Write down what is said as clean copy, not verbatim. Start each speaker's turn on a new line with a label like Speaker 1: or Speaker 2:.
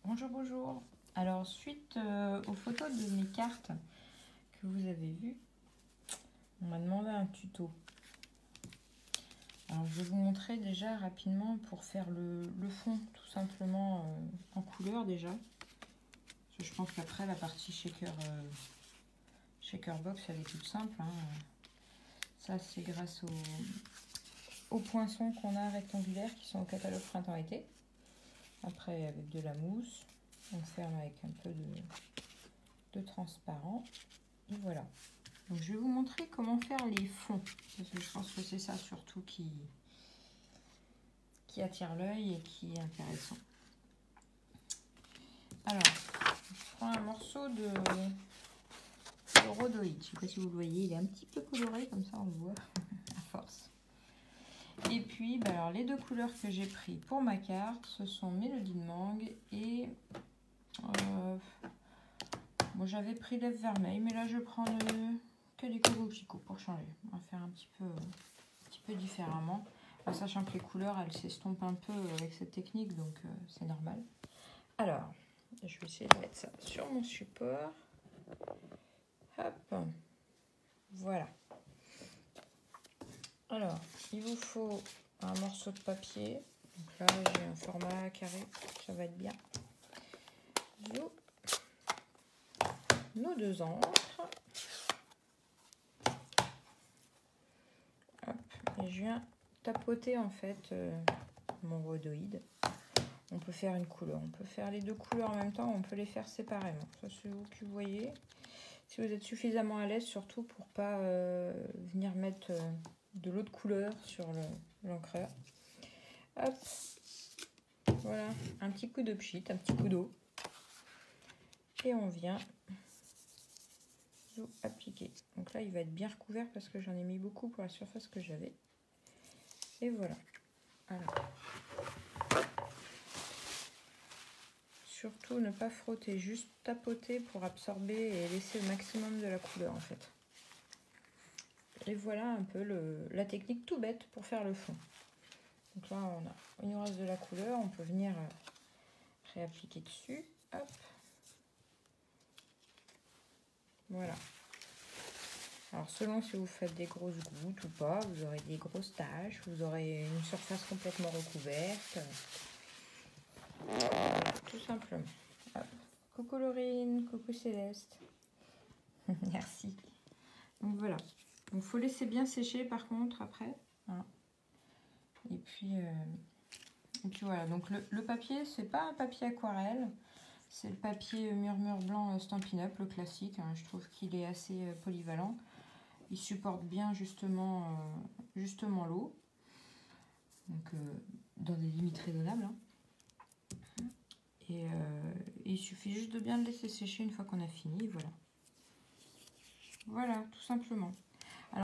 Speaker 1: Bonjour, bonjour. Alors, suite aux photos de mes cartes que vous avez vues, on m'a demandé un tuto. Alors, je vais vous montrer déjà rapidement pour faire le fond, tout simplement en couleur déjà. Parce que je pense qu'après, la partie shaker box, elle est toute simple. Hein. Ça, c'est grâce aux poinçons qu'on a rectangulaires qui sont au catalogue printemps-été. Après, avec de la mousse, on ferme avec un peu de transparent. Et voilà. Donc, je vais vous montrer comment faire les fonds. Parce que je pense que c'est ça surtout qui attire l'œil et qui est intéressant. Alors, je prends un morceau de rhodoïde. Je ne sais pas si vous le voyez, il est un petit peu coloré, comme ça on le voit à force. Et puis, bah alors, les deux couleurs que j'ai pris pour ma carte, ce sont Mélodie de Mangue et... bon, j'avais pris lèvres vermeilles, mais là je prends que des Coco Chico pour changer. On va faire un petit peu différemment. En sachant que les couleurs, elles s'estompent un peu avec cette technique, donc c'est normal. Alors, je vais essayer de mettre ça sur mon support. Hop, voilà. Alors, il vous faut un morceau de papier. Donc là, j'ai un format carré, ça va être bien. Nos deux encres. Hop, et je viens tapoter en fait mon rhodoïde. On peut faire une couleur, on peut faire les deux couleurs en même temps, on peut les faire séparément. Ça, c'est vous qui voyez. Si vous êtes suffisamment à l'aise, surtout pour pas venir mettre de l'autre couleur sur l'encreur. Hop, voilà, un petit coup de pchit, un petit coup d'eau. Et on vient appliquer. Donc là, il va être bien recouvert parce que j'en ai mis beaucoup pour la surface que j'avais. Et voilà. Alors. Surtout ne pas frotter, juste tapoter pour absorber et laisser le maximum de la couleur en fait. Et voilà un peu la technique tout bête pour faire le fond. Donc là il nous reste de la couleur, on peut venir réappliquer dessus. Hop. Voilà. Alors selon si vous faites des grosses gouttes ou pas, vous aurez des grosses taches, vous aurez une surface complètement recouverte. Voilà, tout simplement. Hop. Coucou Laurine, coucou Céleste. Merci. Donc voilà. Donc faut laisser bien sécher par contre après. Hein. Et puis voilà. Donc le papier, c'est pas un papier aquarelle. C'est le papier murmure blanc Stampin' Up, le classique. Hein. Je trouve qu'il est assez polyvalent. Il supporte bien justement l'eau. Donc dans des limites raisonnables. Hein. Et il suffit juste de bien le laisser sécher une fois qu'on a fini. Voilà. Voilà, tout simplement.